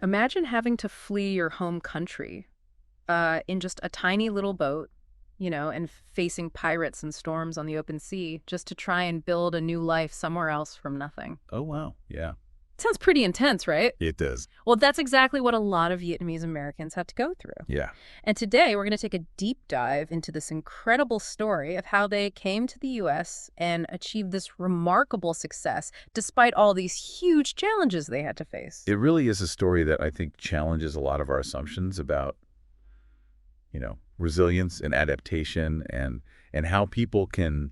Imagine having to flee your home country in just a tiny little boat, and facing pirates and storms on the open sea just to try and build a new life somewhere else from nothing. Oh, wow. Yeah, Sounds pretty intense, right? it does. Well, that's exactly what a lot of Vietnamese Americans had to go through. Yeah. And today we're going to take a deep dive into this incredible story of how they came to the U.S. and achieved this remarkable success despite all these huge challenges they had to face. It really is a story that I think challenges a lot of our assumptions about, resilience and adaptation and how people can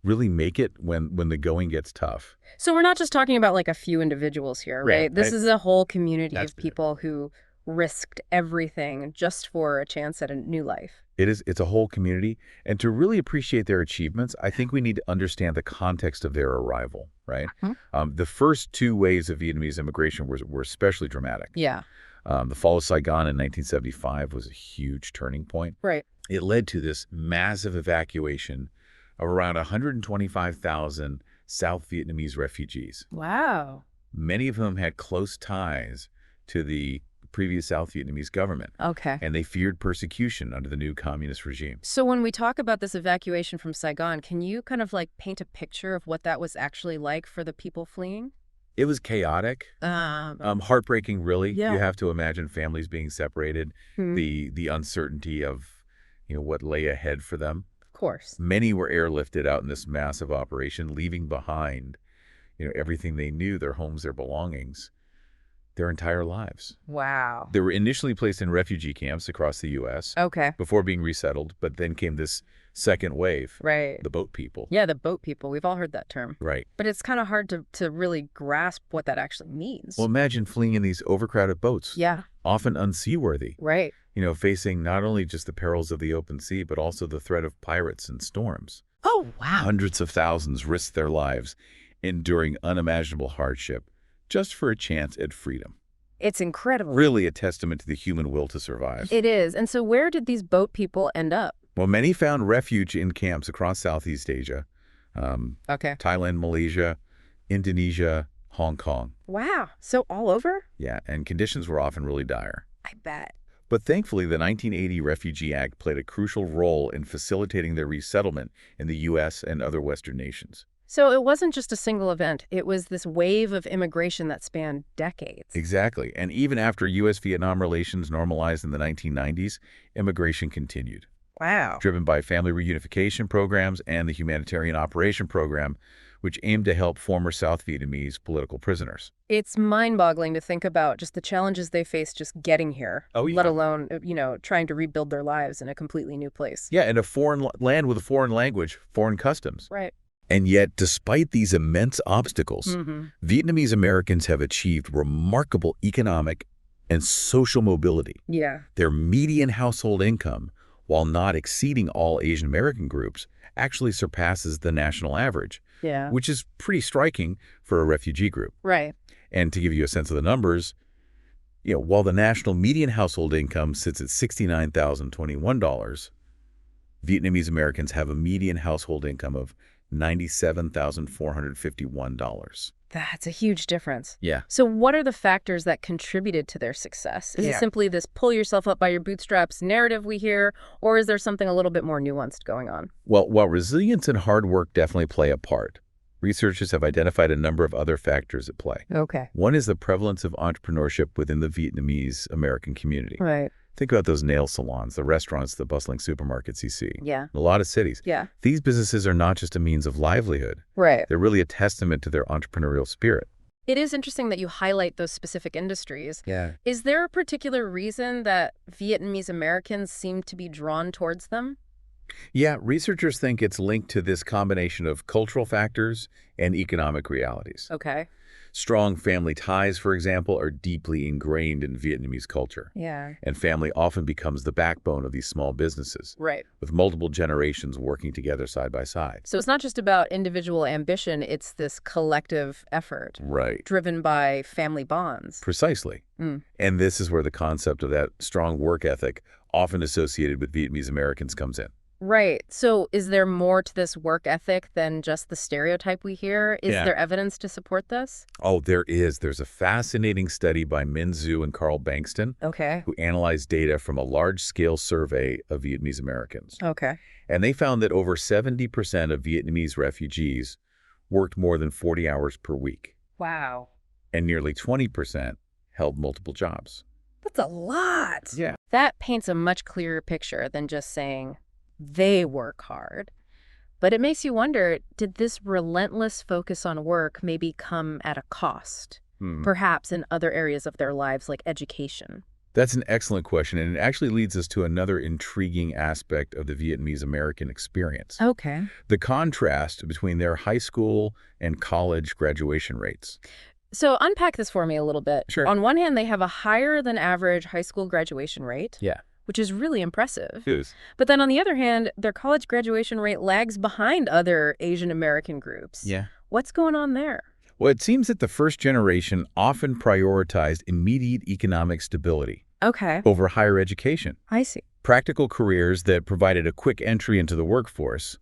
really make it when the going gets tough. So we're not just talking about like a few individuals here, right? Right. This is a whole community That's of people who risked everything just for a chance at a new life. It's a whole community. And to really appreciate their achievements, I think we need to understand the context of their arrival, right? The first two waves of Vietnamese immigration were especially dramatic. Yeah, The fall of Saigon in 1975 was a huge turning point. right. It led to this massive evacuation of around 125,000 South Vietnamese refugees, Wow. many of whom had close ties to the previous South Vietnamese government, Okay. and they feared persecution under the new communist regime. So when we talk about this evacuation from Saigon, can you kind of like paint a picture of what that was actually like for the people fleeing? It was chaotic, heartbreaking, really. Yeah. You have to imagine families being separated, Hmm. the uncertainty of what lay ahead for them. Of course. Many were airlifted out in this massive operation, leaving behind, everything they knew, their homes, their belongings, their entire lives. Wow. They were initially placed in refugee camps across the U.S. Okay. before being resettled, but then came this second wave, Right. the boat people. Yeah, the boat people. We've all heard that term. Right. But it's kind of hard to really grasp what that actually means. Well, imagine fleeing in these overcrowded boats, Yeah, often unseaworthy, right. facing not only just the perils of the open sea, but also the threat of pirates and storms. Oh, wow. Hundreds of thousands risked their lives, enduring unimaginable hardship, just for a chance at freedom. It's incredible. Really a testament to the human will to survive. It is. And so where did these boat people end up? Well, many found refuge in camps across Southeast Asia, Okay. Thailand, Malaysia, Indonesia, Hong Kong. Wow. So all over? Yeah, and conditions were often really dire. I bet. But thankfully, the 1980 Refugee Act played a crucial role in facilitating their resettlement in the U.S. and other Western nations. So it wasn't just a single event. It was this wave of immigration that spanned decades. Exactly. And even after U.S.-Vietnam relations normalized in the 1990s, immigration continued, Wow. driven by family reunification programs and the Humanitarian Operation Program, which aimed to help former South Vietnamese political prisoners. It's mind-boggling to think about just the challenges they faced just getting here, Oh, yeah. let alone, trying to rebuild their lives in a completely new place. Yeah, in a foreign land with a foreign language, foreign customs. Right. And yet, despite these immense obstacles, Mm-hmm. Vietnamese Americans have achieved remarkable economic and social mobility. Yeah. Their median household income, while not exceeding all Asian American groups, actually surpasses the national average, Yeah. which is pretty striking for a refugee group. Right. And to give you a sense of the numbers, while the national median household income sits at $69,021, Vietnamese Americans have a median household income of $97,451. That's a huge difference. Yeah. So what are the factors that contributed to their success? Is it Yeah. simply this pull yourself up by your bootstraps narrative we hear, or is there something a little bit more nuanced going on? Well, while resilience and hard work definitely play a part, researchers have identified a number of other factors at play. Okay. One is the prevalence of entrepreneurship within the Vietnamese American community. Right. Think about those nail salons, the restaurants, the bustling supermarkets you see. Yeah. In a lot of cities. Yeah. These businesses are not just a means of livelihood. Right. They're really a testament to their entrepreneurial spirit. It is interesting that you highlight those specific industries. Yeah. Is there a particular reason that Vietnamese Americans seem to be drawn towards them? Yeah, researchers think it's linked to this combination of cultural factors and economic realities. Okay. Strong family ties, for example, are deeply ingrained in Vietnamese culture. Yeah. And family often becomes the backbone of these small businesses, Right. with multiple generations working together side by side. So it's not just about individual ambition, it's this collective effort Right. driven by family bonds. Precisely. Mm. And this is where the concept of that strong work ethic, often associated with Vietnamese Americans, comes in. Right. So is there more to this work ethic than just the stereotype we hear? Is Yeah. there evidence to support this? Oh, there is. There's a fascinating study by Min Zhu and Carl Bankston Okay. who analyzed data from a large-scale survey of Vietnamese Americans. Okay. And they found that over 70% of Vietnamese refugees worked more than 40 hours per week, Wow. and nearly 20% held multiple jobs. That's a lot. Yeah. That paints a much clearer picture than just saying they work hard. But it makes you wonder, did this relentless focus on work maybe come at a cost? Hmm. Perhaps in other areas of their lives like education. That's an excellent question, and it actually leads us to another intriguing aspect of the Vietnamese American experience. Okay. The contrast between their high school and college graduation rates. So unpack this for me a little bit. Sure. On one hand, they have a higher than average high school graduation rate, Yeah. which is really impressive. Who's? But then on the other hand, their college graduation rate lags behind other Asian American groups. Yeah. What's going on there? Well, it seems that the first generation often prioritized immediate economic stability Okay, over higher education. I see. Practical careers that provided a quick entry into the workforce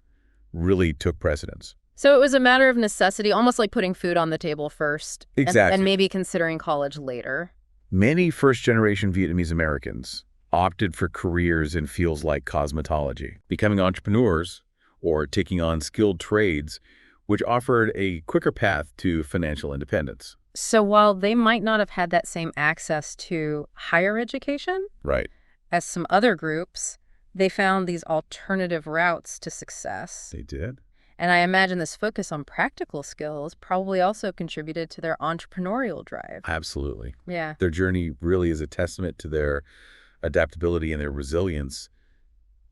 really took precedence. So it was a matter of necessity, almost like putting food on the table first. Exactly. And maybe considering college later. Many first-generation Vietnamese Americans opted for careers in fields like cosmetology, becoming entrepreneurs, or taking on skilled trades, which offered a quicker path to financial independence. So while they might not have had that same access to higher education Right. as some other groups, they found these alternative routes to success. They did. And I imagine this focus on practical skills probably also contributed to their entrepreneurial drive. Absolutely. Yeah. Their journey really is a testament to their adaptability and their resilience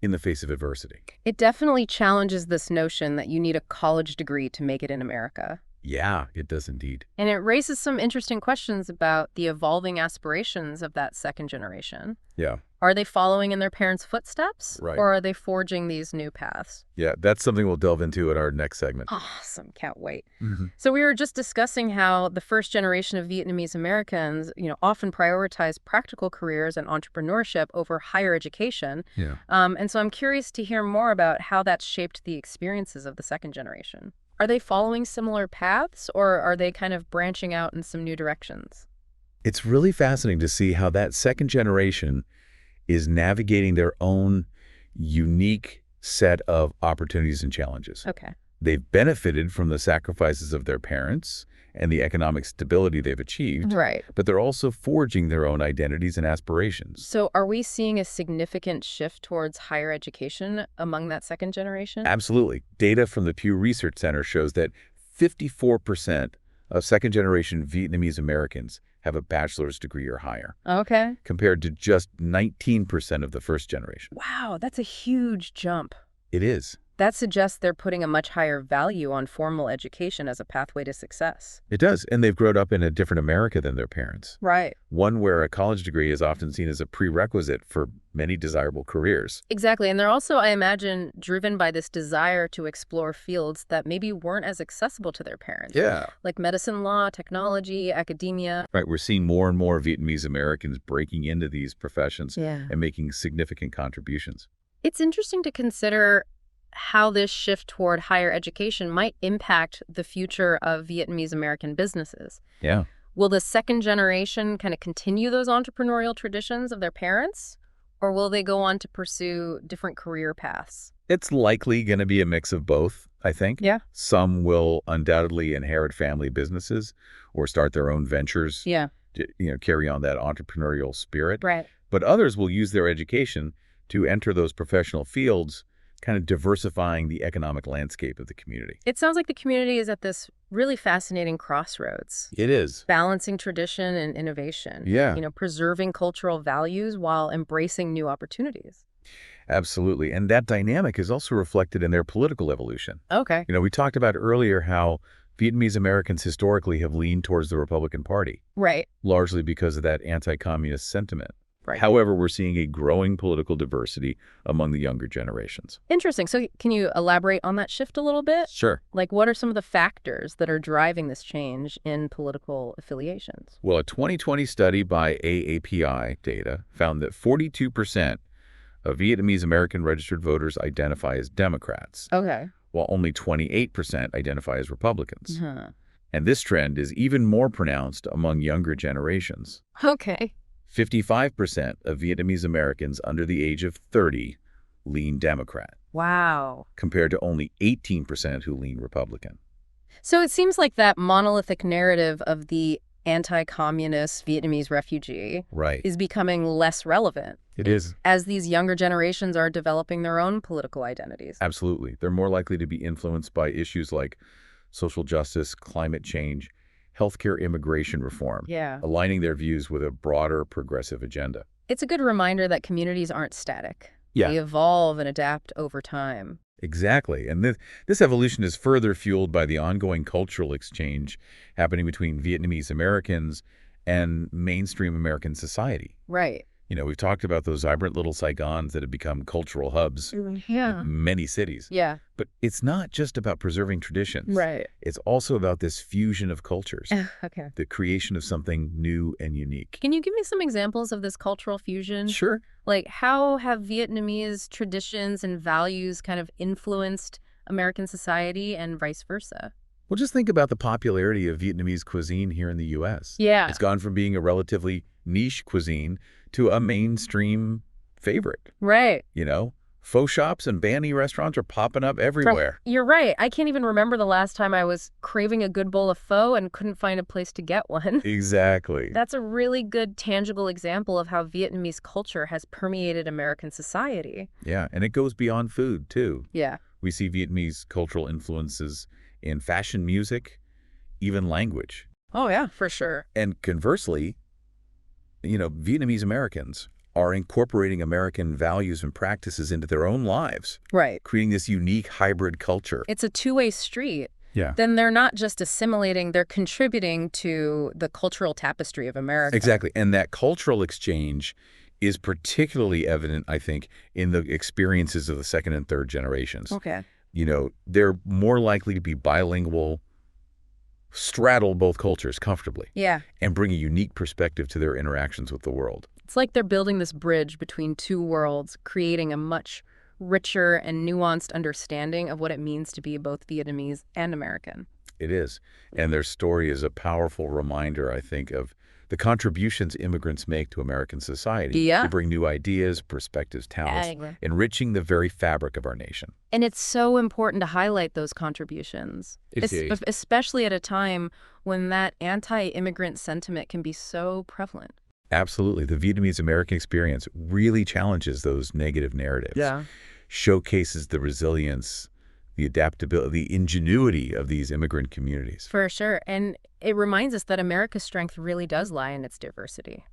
in the face of adversity. It definitely challenges this notion that you need a college degree to make it in America. Yeah, it does indeed. And it raises some interesting questions about the evolving aspirations of that second generation. Yeah. Are they following in their parents' footsteps? Right. Or are they forging these new paths? Yeah, that's something we'll delve into in our next segment. Awesome. Can't wait. Mm-hmm. So we were just discussing how the first generation of Vietnamese Americans, often prioritize practical careers and entrepreneurship over higher education. Yeah. And so I'm curious to hear more about how that's shaped the experiences of the second generation. Are they following similar paths, or are they kind of branching out in some new directions? It's really fascinating to see how that second generation is navigating their own unique set of opportunities and challenges. Okay. They've benefited from the sacrifices of their parents and the economic stability they've achieved, Right. but they're also forging their own identities and aspirations. So are we seeing a significant shift towards higher education among that second generation? Absolutely. Data from the Pew Research Center shows that 54% of second-generation Vietnamese Americans have a bachelor's degree or higher, Okay. compared to just 19% of the first generation. Wow, that's a huge jump. It is. That suggests they're putting a much higher value on formal education as a pathway to success. It does. And they've grown up in a different America than their parents. Right. One where a college degree is often seen as a prerequisite for many desirable careers. Exactly. And they're also, I imagine, driven by this desire to explore fields that maybe weren't as accessible to their parents. Yeah. Like medicine, law, technology, academia. Right. We're seeing more and more Vietnamese Americans breaking into these professions Yeah. and making significant contributions. It's interesting to consider how this shift toward higher education might impact the future of Vietnamese American businesses. Yeah. Will the second generation kind of continue those entrepreneurial traditions of their parents? Or will they go on to pursue different career paths? It's likely going to be a mix of both, I think. Yeah. Some will undoubtedly inherit family businesses or start their own ventures, Yeah. to, carry on that entrepreneurial spirit. Right. But others will use their education to enter those professional fields, kind of diversifying the economic landscape of the community. It sounds like the community is at this really fascinating crossroads, It is. balancing tradition and innovation. Yeah. Preserving cultural values while embracing new opportunities. Absolutely. And that dynamic is also reflected in their political evolution. Okay. We talked about earlier how Vietnamese Americans historically have leaned towards the Republican Party, Right. largely because of that anti-communist sentiment. Right. However, we're seeing a growing political diversity among the younger generations. Interesting. So can you elaborate on that shift a little bit? Sure. Like, what are some of the factors that are driving this change in political affiliations? Well, a 2020 study by AAPI data found that 42% Vietnamese American registered voters identify as Democrats, Okay. while only 28% identify as Republicans. Huh. And this trend is even more pronounced among younger generations. Okay. 55% of Vietnamese Americans under the age of 30 lean Democrat, Wow. compared to only 18% who lean Republican. So it seems like that monolithic narrative of the anti-communist Vietnamese refugee Right. is becoming less relevant It is. as these younger generations are developing their own political identities. Absolutely. They're more likely to be influenced by issues like social justice, climate change, healthcare immigration reform, Yeah. aligning their views with a broader progressive agenda. It's a good reminder that communities aren't static. Yeah. They evolve and adapt over time. Exactly. And this evolution is further fueled by the ongoing cultural exchange happening between Vietnamese Americans and mainstream American society. Right. We've talked about those vibrant little Saigons that have become cultural hubs Yeah. in many cities. Yeah. But it's not just about preserving traditions. Right. It's also about this fusion of cultures, Okay. the creation of something new and unique. Can you give me some examples of this cultural fusion? Sure. Like, how have Vietnamese traditions and values kind of influenced American society and vice versa? Well, just think about the popularity of Vietnamese cuisine here in the U.S. Yeah. It's gone from being a relatively niche cuisine to a mainstream favorite. Right. Pho shops and banh mi restaurants are popping up everywhere. You're right. I can't even remember the last time I was craving a good bowl of pho and couldn't find a place to get one. Exactly. That's a really good, tangible example of how Vietnamese culture has permeated American society. Yeah, and it goes beyond food, too. Yeah. We see Vietnamese cultural influences in fashion, music, even language. Oh, yeah, for sure. And conversely, Vietnamese Americans are incorporating American values and practices into their own lives, Right. creating this unique hybrid culture. It's a two-way street. Yeah. Then they're not just assimilating, they're contributing to the cultural tapestry of America. Exactly. And that cultural exchange is particularly evident, I think, in the experiences of the second and third generations. Okay. They're more likely to be bilingual, straddle both cultures comfortably, Yeah. and bring a unique perspective to their interactions with the world. It's like they're building this bridge between two worlds, creating a much richer and nuanced understanding of what it means to be both Vietnamese and American. It is. And their story is a powerful reminder, I think, of the contributions immigrants make to American society. Yeah. They bring new ideas, perspectives, talents, enriching the very fabric of our nation. And it's so important to highlight those contributions, It is. especially at a time when that anti-immigrant sentiment can be so prevalent. Absolutely. The Vietnamese American experience really challenges those negative narratives. Yeah. Showcases the resilience, the adaptability, the ingenuity of these immigrant communities. For sure. And it reminds us that America's strength really does lie in its diversity.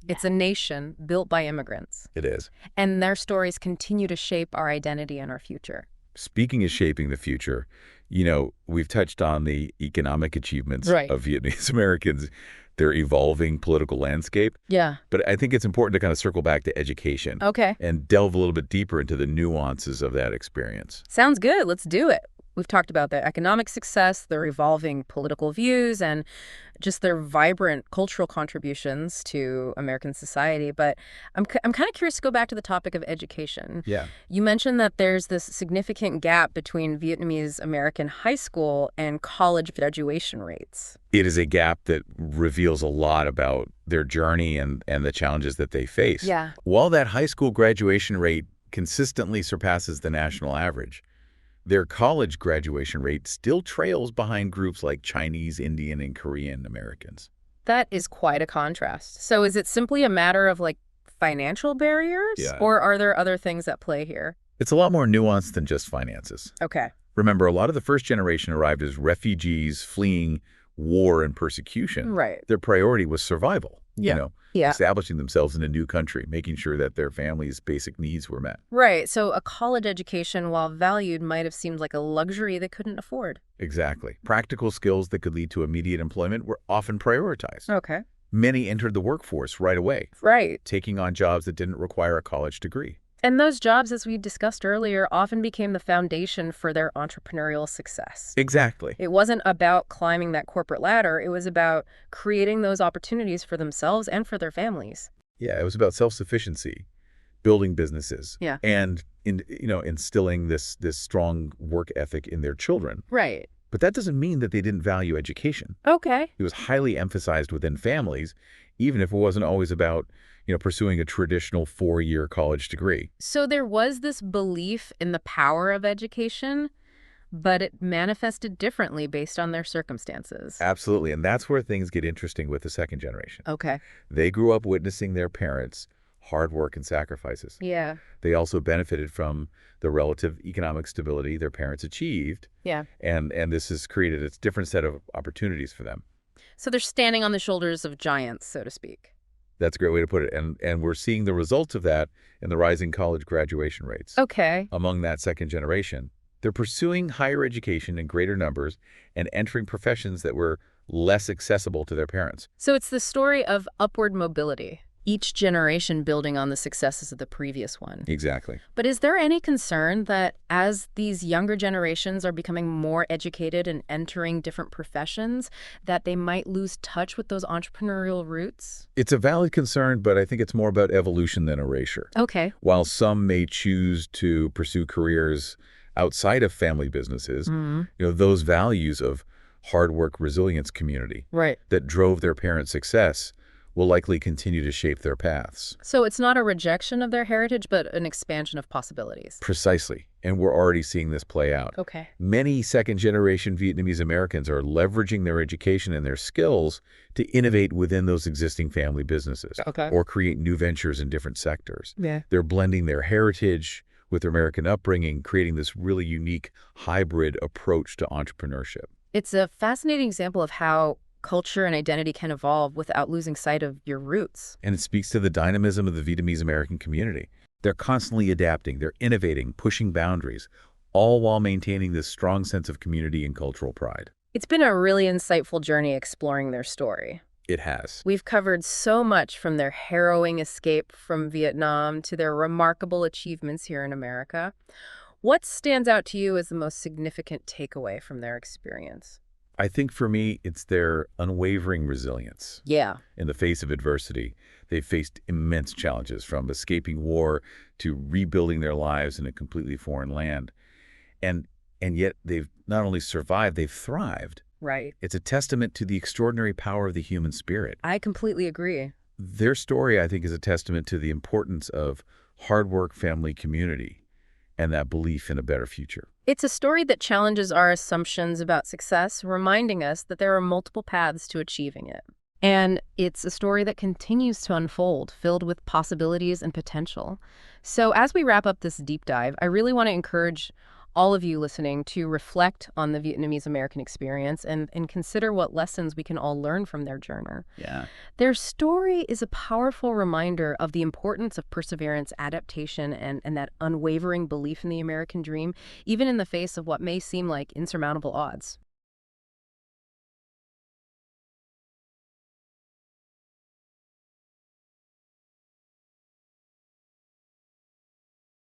It's a nation built by immigrants, It is. and their stories continue to shape our identity and our future. Speaking of shaping the future, we've touched on the economic achievements Right. of Vietnamese Americans, their evolving political landscape. Yeah. But I think it's important to kind of circle back to education Okay. and delve a little bit deeper into the nuances of that experience. Sounds good. Let's do it. We've talked about their economic success, their evolving political views, and just their vibrant cultural contributions to American society. But I'm kind of curious to go back to the topic of education. Yeah. You mentioned that there's this significant gap between Vietnamese American high school and college graduation rates. It is a gap that reveals a lot about their journey and the challenges that they face. Yeah. While that high school graduation rate consistently surpasses the national average, their college graduation rate still trails behind groups like Chinese, Indian, and Korean Americans. That is quite a contrast. So is it simply a matter of financial barriers? Yeah. Or are there other things at play here? It's a lot more nuanced than just finances. Okay. Remember, a lot of the first generation arrived as refugees fleeing war and persecution. Right. Their priority was survival. Yeah. Establishing themselves in a new country, making sure that their family's basic needs were met. Right. So a college education, while valued, might have seemed like a luxury they couldn't afford. Exactly. Practical skills that could lead to immediate employment were often prioritized. Okay. Many entered the workforce right away, Right. taking on jobs that didn't require a college degree. And those jobs, as we discussed earlier, often became the foundation for their entrepreneurial success. Exactly. It wasn't about climbing that corporate ladder. It was about creating those opportunities for themselves and for their families. Yeah, it was about self-sufficiency building businesses, Yeah. and instilling this strong work ethic in their children. Right. But that doesn't mean that they didn't value education. Okay. It was highly emphasized within families, even if it wasn't always about, pursuing a traditional 4-year college degree. So there was this belief in the power of education, but it manifested differently based on their circumstances. Absolutely. And that's where things get interesting with the second generation. Okay. They grew up witnessing their parents' hard work and sacrifices. Yeah. They also benefited from the relative economic stability their parents achieved, Yeah. and this has created a different set of opportunities for them. So they're standing on the shoulders of giants, so to speak. That's a great way to put it. And we're seeing the results of that in the rising college graduation rates. Okay. Among that second generation, they're pursuing higher education in greater numbers and entering professions that were less accessible to their parents. So it's the story of upward mobility, each generation building on the successes of the previous one. Exactly. But is there any concern that as these younger generations are becoming more educated and entering different professions, that they might lose touch with those entrepreneurial roots? It's a valid concern, but I think it's more about evolution than erasure. Okay. While some may choose to pursue careers outside of family businesses, those values of hard work, resilience, community Right. that drove their parents' success will likely continue to shape their paths. So it's not a rejection of their heritage, but an expansion of possibilities. Precisely. And we're already seeing this play out. Okay. Many second-generation Vietnamese Americans are leveraging their education and their skills to innovate within those existing family businesses Okay. or create new ventures in different sectors. Yeah. They're blending their heritage with their American upbringing, creating this really unique hybrid approach to entrepreneurship. It's a fascinating example of how culture and identity can evolve without losing sight of your roots. And it speaks to the dynamism of the Vietnamese American community. They're constantly adapting, they're innovating, pushing boundaries, all while maintaining this strong sense of community and cultural pride. It's been a really insightful journey exploring their story. It has. We've covered so much from their harrowing escape from Vietnam to their remarkable achievements here in America. What stands out to you as the most significant takeaway from their experience? I think for me, it's their unwavering resilience. Yeah. In the face of adversity, they've faced immense challenges, from escaping war to rebuilding their lives in a completely foreign land. And yet they've not only survived, they've thrived. Right. It's a testament to the extraordinary power of the human spirit. I completely agree. Their story, I think, is a testament to the importance of hard work, family, community, and that belief in a better future. It's a story that challenges our assumptions about success, reminding us that there are multiple paths to achieving it. And it's a story that continues to unfold, filled with possibilities and potential. So as we wrap up this deep dive, I really want to encourage all of you listening to reflect on the Vietnamese American experience and consider what lessons we can all learn from their journey. Yeah. Their story is a powerful reminder of the importance of perseverance, adaptation, and that unwavering belief in the American dream, even in the face of what may seem like insurmountable odds.